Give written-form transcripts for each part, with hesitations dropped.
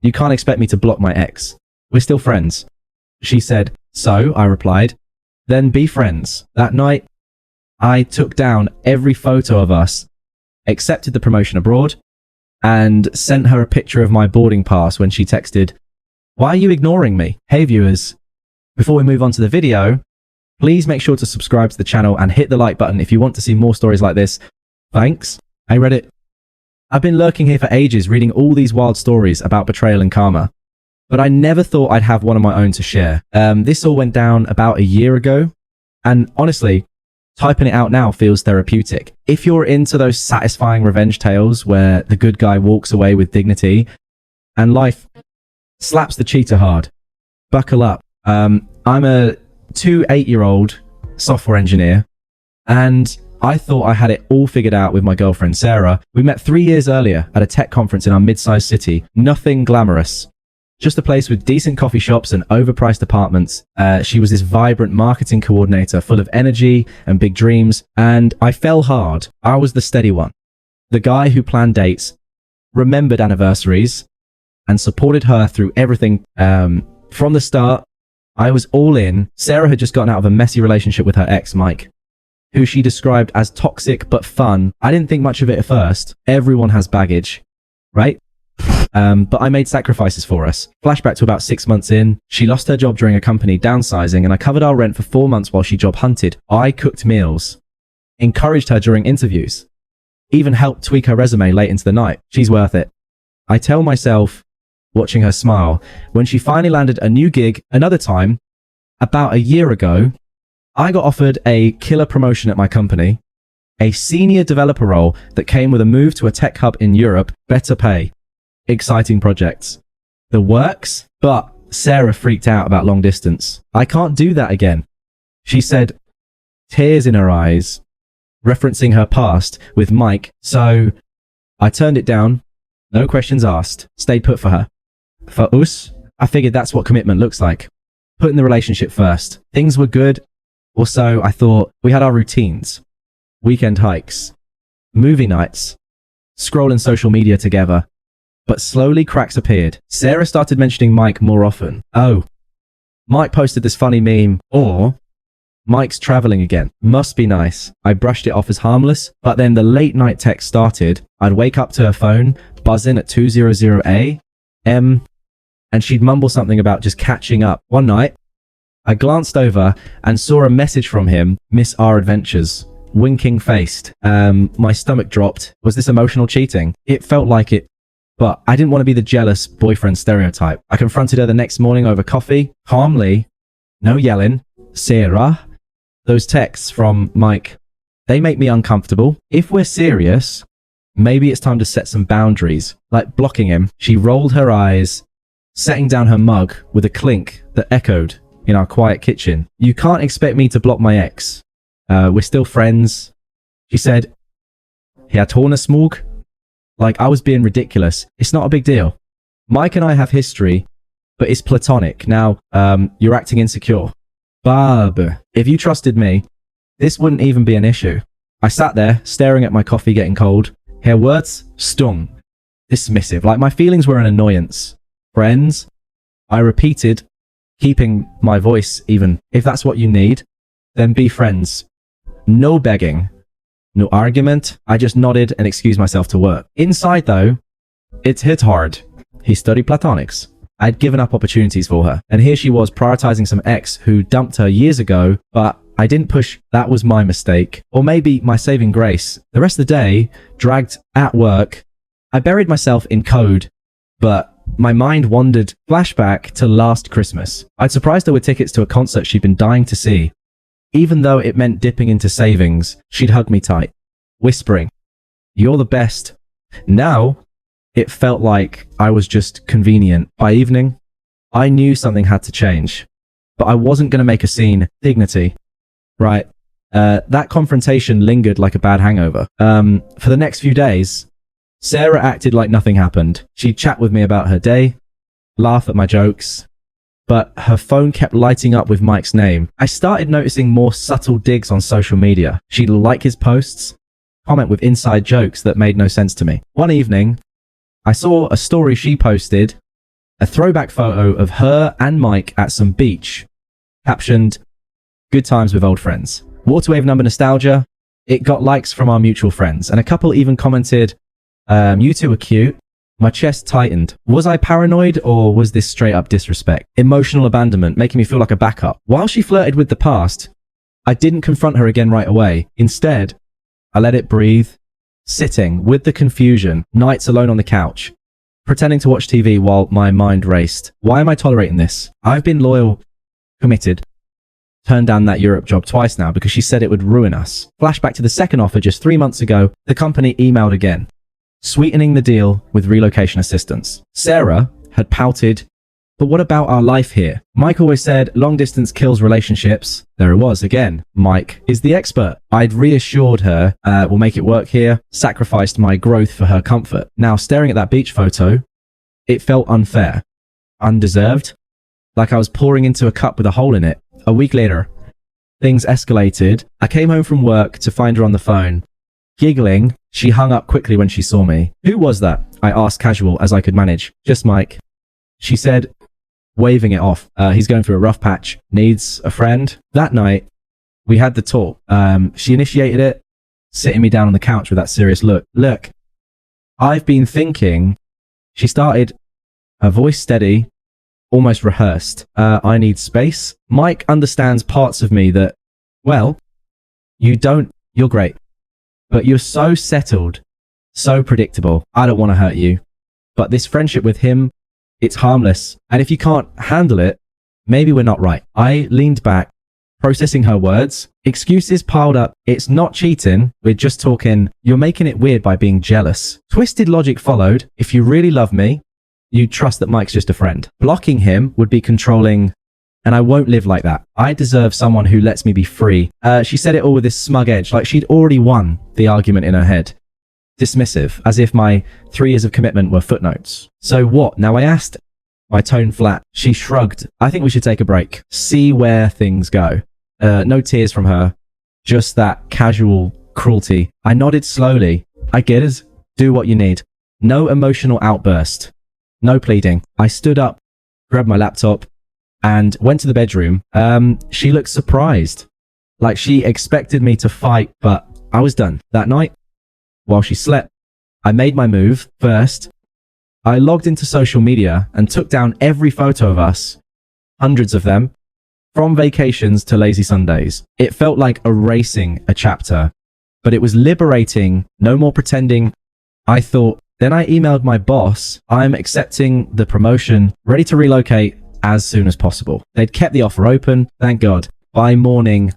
You can't expect me to block my ex. We're still friends. She said, so, I replied, then be friends. That night, I took down every photo of us, accepted the promotion abroad, and sent her a picture of my boarding pass when she texted, why are you ignoring me? Hey viewers, before we move on to the video, please make sure to subscribe to the channel and hit the like button if you want to see more stories like this. Thanks. Hey Reddit. I've been lurking here for ages reading all these wild stories about betrayal and karma, but I never thought I'd have one of my own to share. This all went down about a year ago, and honestly, typing it out now feels therapeutic. If you're into those satisfying revenge tales where the good guy walks away with dignity and life slaps the cheater hard, buckle up. I'm a 8-year-old software engineer, and I thought I had it all figured out with my girlfriend Sarah. We met 3 years earlier at a tech conference in our mid-sized city. Nothing glamorous, just a place with decent coffee shops and overpriced apartments. She was this vibrant marketing coordinator full of energy and big dreams, and I fell hard. I was the steady one, the guy who planned dates, remembered anniversaries, and supported her through everything. From the start, I was all in. Sarah had just gotten out of a messy relationship with her ex, Mike, who she described as toxic but fun. I didn't think much of it at first. Everyone has baggage, right? But I made sacrifices for us. Flashback to about 6 months in. She lost her job during a company downsizing, and I covered our rent for 4 months while she job hunted. I cooked meals, encouraged her during interviews, even helped tweak her resume late into the night. She's worth it. I tell myself, watching her smile, when she finally landed a new gig another time, about a year ago, I got offered a killer promotion at my company, a senior developer role that came with a move to a tech hub in Europe, better pay, exciting projects, the works. But Sarah freaked out about long distance. I can't do that again, she said, tears in her eyes, referencing her past with Mike. So I turned it down, no questions asked, stayed put for her. For us, I figured that's what commitment looks like. Putting the relationship first. Things were good, or so I thought. We had our routines, weekend hikes, movie nights, scrolling social media together. But slowly cracks appeared. Sarah started mentioning Mike more often. Oh, Mike posted this funny meme, or Mike's traveling again. Must be nice. I brushed it off as harmless, but then the late night text started. I'd wake up to her phone, buzzing at 2:00 a.m., and she'd mumble something about just catching up. One night, I glanced over and saw a message from him, miss our adventures, winking faced. My stomach dropped. Was this emotional cheating? It felt like it, but I didn't want to be the jealous boyfriend stereotype. I confronted her the next morning over coffee, calmly, no yelling. Sarah, those texts from Mike, they make me uncomfortable. If we're serious, maybe it's time to set some boundaries, like blocking him. She rolled her eyes, setting down her mug with a clink that echoed in our quiet kitchen. You can't expect me to block my ex. We're still friends. She said, "Jag torna smug." Like I was being ridiculous. It's not a big deal. Mike and I have history, but it's platonic. Now, you're acting insecure. Barb, if you trusted me, this wouldn't even be an issue. I sat there, staring at my coffee getting cold. Her words stung, dismissive, like my feelings were an annoyance. Friends, I repeated, keeping my voice even. If that's what you need, then be friends. No begging, no argument. I just nodded and excused myself to work. Inside though, it hit hard. He studied platonics. I'd given up opportunities for her, and here she was prioritizing some ex who dumped her years ago, but I didn't push. That was my mistake. Or maybe my saving grace. The rest of the day, dragged at work, I buried myself in code, but my mind wandered. Flashback to last Christmas. I'd surprised her with tickets to a concert she'd been dying to see. Even though it meant dipping into savings, she'd hug me tight, whispering, "You're the best." Now, it felt like I was just convenient. By evening, I knew something had to change, but I wasn't going to make a scene. Dignity, right? That confrontation lingered like a bad hangover. For the next few days, Sarah acted like nothing happened. She'd chat with me about her day, laugh at my jokes, but her phone kept lighting up with Mike's name. I started noticing more subtle digs on social media. She'd like his posts, comment with inside jokes that made no sense to me. One evening, I saw a story she posted A throwback photo of her and Mike at some beach, captioned, "Good times with old friends." Waterwave number nostalgia. It got likes from our mutual friends, and a couple even commented, "You two are cute." My chest tightened. Was I paranoid, or was this straight up disrespect? Emotional abandonment, making me feel like a backup. While she flirted with the past, I didn't confront her again right away. Instead, I let it breathe, sitting with the confusion, nights alone on the couch, pretending to watch TV while my mind raced. Why am I tolerating this? I've been loyal, committed, turned down that Europe job twice now because she said it would ruin us. Flashback to the second offer just 3 months ago, the company emailed again, sweetening the deal with relocation assistance. Sarah had pouted, "But what about our life here?" Mike always said, "Long distance kills relationships." There it was again. Mike is the expert. I'd reassured her, "We'll make it work here," sacrificed my growth for her comfort. Now, staring at that beach photo, it felt unfair, undeserved, like I was pouring into a cup with a hole in it. A week later, things escalated. I came home from work to find her on the phone. Giggling, she hung up quickly when she saw me. "Who was that?" I asked, casual as I could manage. "Just Mike," she said, waving it off. He's going through a rough patch. Needs a friend." That night, we had the talk. She initiated it, sitting me down on the couch with that serious look. "Look, I've been thinking," she started, her voice steady, almost rehearsed. "I need space. Mike understands parts of me that, well, you don't. You're great. But you're so settled, so predictable. I don't want to hurt you. But this friendship with him, it's harmless. And if you can't handle it, maybe we're not right." I leaned back, processing her words. Excuses piled up. "It's not cheating. We're just talking. You're making it weird by being jealous." Twisted logic followed. "If you really love me, you trust that Mike's just a friend. Blocking him would be controlling, and I won't live like that. I deserve someone who lets me be free." She said it all with this smug edge, like she'd already won the argument in her head. Dismissive, as if my 3 years of commitment were footnotes. "So what?" Now I asked, my tone flat. She shrugged. "I think we should take a break. See where things go." No tears from her, just that casual cruelty. I nodded slowly. "I get it. Do what you need." No emotional outburst. No pleading. I stood up, grabbed my laptop, and went to the bedroom. She looked surprised, like she expected me to fight, but I was done. That night, while she slept, I made my move. First, I logged into social media and took down every photo of us, hundreds of them, from vacations to lazy Sundays. It felt like erasing a chapter, but it was liberating. No more pretending. I thought. Then I emailed my boss. "I'm accepting the promotion, ready to relocate as soon as possible." They'd kept the offer open, thank God. By morning,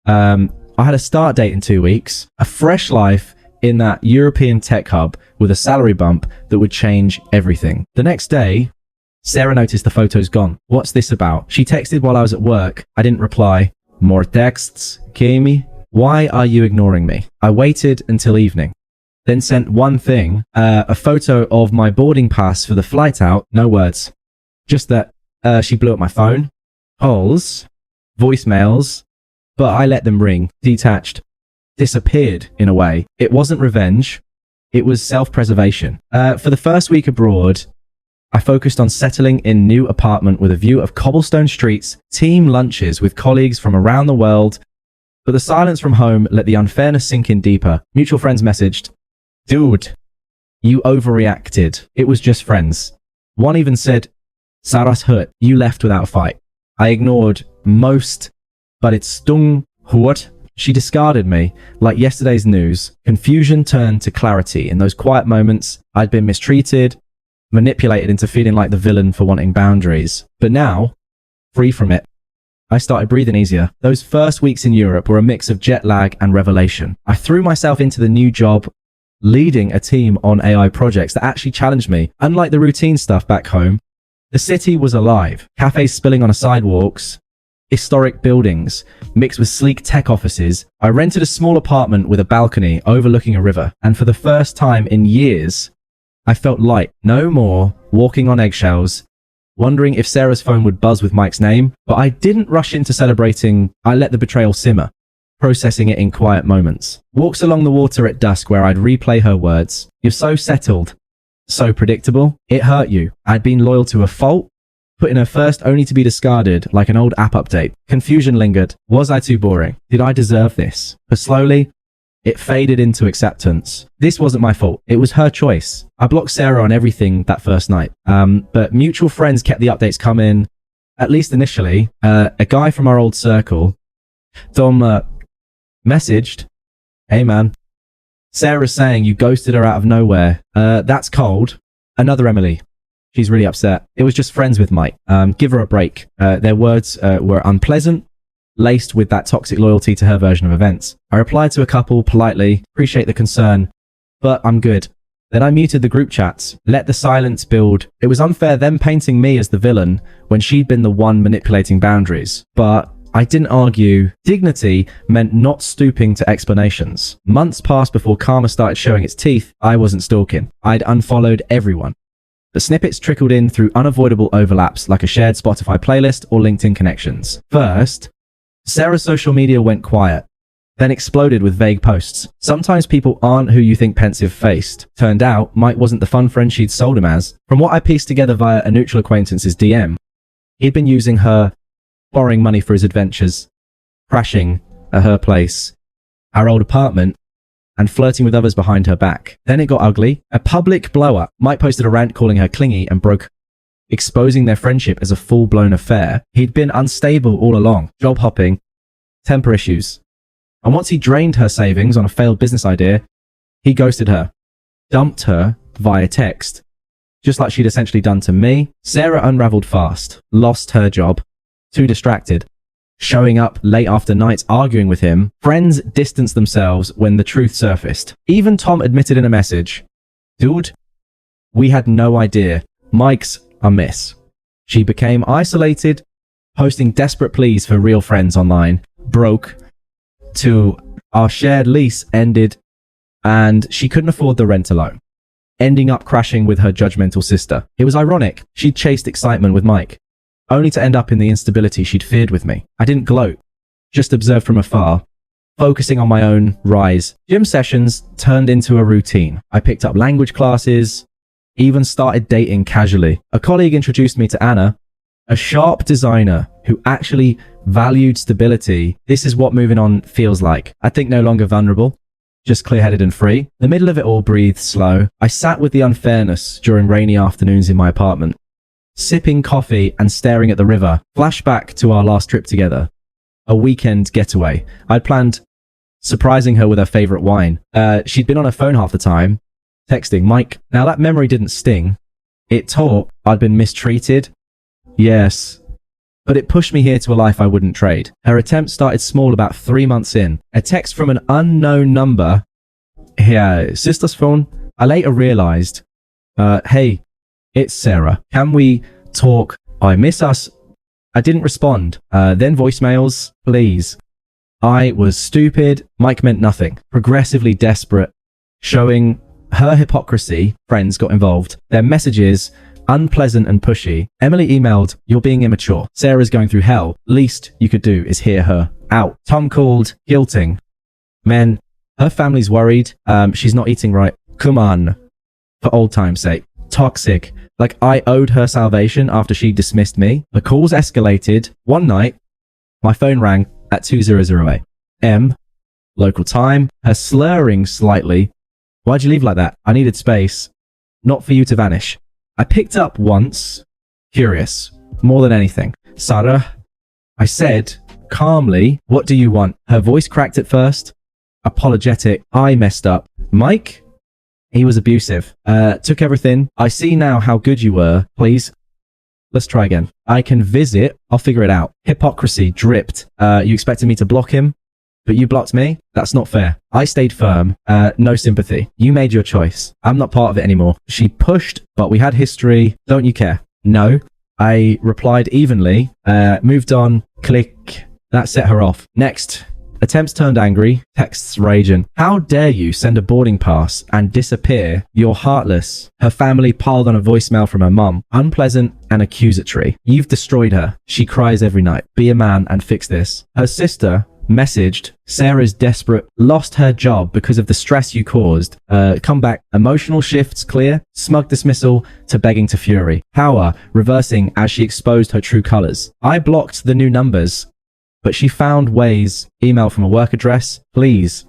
I had a start date in 2 weeks, a fresh life in that European tech hub with a salary bump that would change everything. The next day, Sarah noticed the photos gone. "What's this about?" She texted while I was at work. I didn't reply. More texts. "Kimi, why are you ignoring me?" I waited until evening, then sent one thing, a photo of my boarding pass for the flight out. No words. Just that she blew up my phone. Calls, voicemails, but I let them ring. Detached. Disappeared, in a way. It wasn't revenge. It was self-preservation. For the first week abroad, I focused on settling in new apartment with a view of cobblestone streets, team lunches with colleagues from around the world. But the silence from home let the unfairness sink in deeper. Mutual friends messaged, "Dude, you overreacted. It was just friends." One even said, "Sarah's hurt. You left without a fight." I ignored most, but it stung. What? She discarded me like yesterday's news. Confusion turned to clarity in those quiet moments. I'd been mistreated, manipulated into feeling like the villain for wanting boundaries. But now, free from it, I started breathing easier. Those first weeks in Europe were a mix of jet lag and revelation. I threw myself into the new job, leading a team on AI projects that actually challenged me. Unlike the routine stuff back home, the city was alive. Cafes spilling on sidewalks, historic buildings mixed with sleek tech offices. I rented a small apartment with a balcony overlooking a river, and for the first time in years, I felt light. No more walking on eggshells, wondering if Sarah's phone would buzz with Mike's name. But I didn't rush into celebrating. I let the betrayal simmer, processing it in quiet moments. Walks along the water at dusk where I'd replay her words. "You're so settled, So predictable. It hurt you. I'd been loyal to a fault, put in her first only to be discarded like an old app update. Confusion lingered. Was I too boring? Did I deserve this? But slowly, it faded into acceptance. This wasn't my fault. It was her choice. I blocked Sarah on everything that first night. But mutual friends kept the updates coming, at least initially. A guy from our old circle, Tom, messaged, "Hey man, Sarah's saying you ghosted her out of nowhere. That's cold." Another Emily. She's really upset. It was just friends with Mike. Give her a break. Their words were unpleasant, laced with that toxic loyalty to her version of events. I replied to a couple politely, appreciate the concern, but I'm good. Then I muted the group chats, let the silence build. It was unfair them painting me as the villain when she'd been the one manipulating boundaries. But I didn't argue. Dignity meant not stooping to explanations. Months passed before karma started showing its teeth. I wasn't stalking. I'd unfollowed everyone. The snippets trickled in through unavoidable overlaps like a shared Spotify playlist or LinkedIn connections. First, Sarah's social media went quiet, then exploded with vague posts. Sometimes people aren't who you think pensive-faced. Turned out, Mike wasn't the fun friend she'd sold him as. From what I pieced together via a mutual acquaintance's DM, he'd been using her, borrowing money for his adventures, crashing at her place, our old apartment, and flirting with others behind her back. Then it got ugly. A public blow-up. Mike posted a rant calling her clingy and broke, exposing their friendship as a full-blown affair. He'd been unstable all along, job hopping, temper issues. And once he drained her savings on a failed business idea, he ghosted her, dumped her via text, just like she'd essentially done to me. Sarah unraveled fast, lost her job, too distracted, showing up late after nights arguing with him. Friends distanced themselves when the truth surfaced. Even Tom admitted in a message, "Dude, we had no idea. Mike's a miss." She became isolated, posting desperate pleas for real friends online, broke, to our shared lease ended, and she couldn't afford the rent alone, ending up crashing with her judgmental sister. It was ironic. She'd chased excitement with Mike, only to end up in the instability she'd feared with me. I didn't gloat, just observed from afar, focusing on my own rise. Gym sessions turned into a routine. I picked up language classes, even started dating casually. A colleague introduced me to Anna, a sharp designer who actually valued stability. This is what moving on feels like. I think no longer vulnerable, just clear-headed and free. The middle of it all breathed slow. I sat with the unfairness during rainy afternoons in my apartment, sipping coffee and staring at the river. Flashback to our last trip together, a weekend getaway. I'd planned surprising her with her favorite wine. She'd been on her phone half the time, texting Mike. Now that memory didn't sting. It taught I'd been mistreated. Yes, but it pushed me here to a life I wouldn't trade. Her attempt started small about 3 months in. A text from an unknown number. "Here, sister's phone." I later realized, "Hey, it's Sarah. Can we talk? I miss us." I didn't respond. Then voicemails, please. I was stupid. Mike meant nothing. Progressively desperate. Showing her hypocrisy, friends got involved. Their messages, unpleasant and pushy. Emily emailed, "You're being immature. Sarah's going through hell. Least you could do is hear her out." Tom called, guilting. "Man, her family's worried. She's not eating right. Come on. For old time's sake." Toxic. Like I owed her salvation after she dismissed me. The calls escalated. One night, my phone rang at 2008 AM, local time. Her slurring slightly. "Why'd you leave like that? I needed space. Not for you to vanish." I picked up once, curious, more than anything. "Sarah," I said calmly, "what do you want?" Her voice cracked at first, apologetic. I messed up. "Mike?" He was abusive. Took everything. "I see now how good you were. Please, let's try again. I can visit. I'll figure it out." Hypocrisy dripped. "You expected me to block him, but you blocked me? That's not fair." I stayed firm. "No sympathy. You made your choice. I'm not part of it anymore." She pushed, "But we had history. Don't you care?" "No." I replied evenly. Moved on. Click. That set her off. Next. Attempts turned angry. Texts raging. "How dare you send a boarding pass and disappear? You're heartless." Her family piled on a voicemail from her mum. Unpleasant and accusatory. "You've destroyed her. She cries every night. Be a man and fix this." Her sister, Messaged, Sarah's desperate, lost her job because of the stress you caused. Comeback, emotional shifts clear, smug dismissal to begging to fury. Power, reversing as she exposed her true colors. I blocked the new numbers, but she found ways. Email from a work address. Please.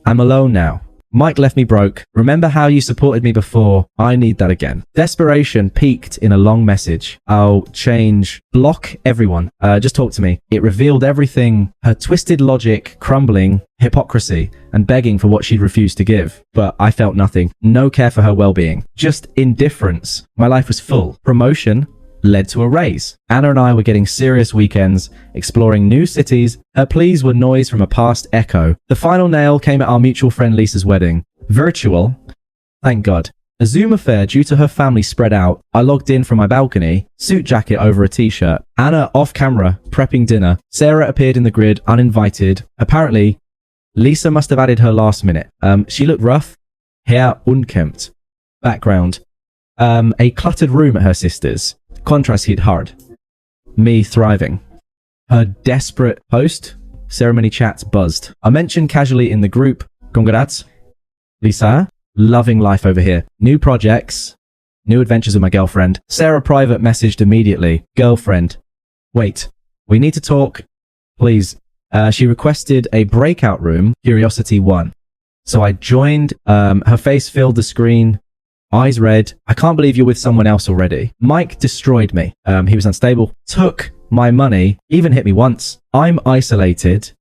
I'm alone now. Mike left me broke. Remember how you supported me before? I need that again. Desperation peaked in a long message. I'll change. Block everyone. Just talk to me. It revealed everything. Her twisted logic, crumbling, hypocrisy, and begging for what she'd refused to give. But I felt nothing. No care for her well-being. Just indifference. My life was full. Promotion led to a raise. Anna and I were getting serious weekends, exploring new cities. Her pleas were noise from a past echo. The final nail came at our mutual friend Lisa's wedding. Virtual. Thank God. A Zoom affair due to her family spread out. I logged in from my balcony, suit jacket over a t-shirt. Anna off camera, prepping dinner. Sarah appeared in the grid, uninvited. Apparently, Lisa must have added her last minute. She looked rough. Hair unkempt. Background. A cluttered room at her sister's. Contrast hit hard. Me thriving. Her desperate post. Ceremony chats buzzed. I mentioned casually in the group. Congrats. Lisa. Loving life over here. New projects. New adventures with my girlfriend. Sarah private messaged immediately. Girlfriend. Wait. We need to talk. Please. She requested a breakout room. Curiosity 1. So I joined. Her face filled the screen. Eyes red. I can't believe you're with someone else already. Mike destroyed me. He was unstable. Took my money. Even hit me once. I'm isolated.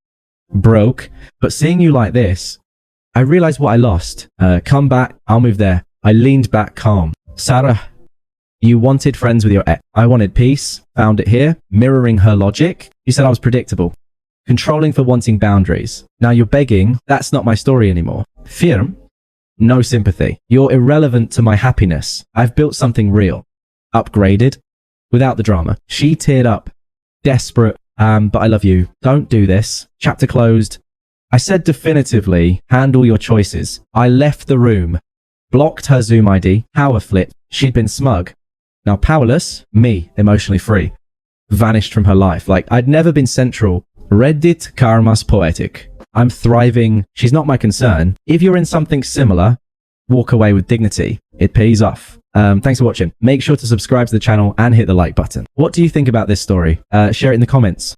Broke. But seeing you like this, I realized what I lost. Come back. I'll move there. I leaned back calm. Sarah, you wanted friends with your ex. I wanted peace. Found it here. Mirroring her logic. You said I was predictable. Controlling for wanting boundaries. Now you're begging. That's not my story anymore. Firm. No sympathy. You're irrelevant to my happiness. I've built something real. Upgraded. Without the drama. She teared up. Desperate. But I love you. Don't do this. Chapter closed. I said definitively, handle your choices. I left the room. Blocked her Zoom ID. Power flip. She'd been smug. Now powerless. Me. Emotionally free. Vanished from her life. Like I'd never been central. Reddit karma's poetic. I'm thriving. She's not my concern. If you're in something similar, walk away with dignity. It pays off. Thanks for watching. Make sure to subscribe to the channel and hit the like button. What do you think about this story? Share it in the comments.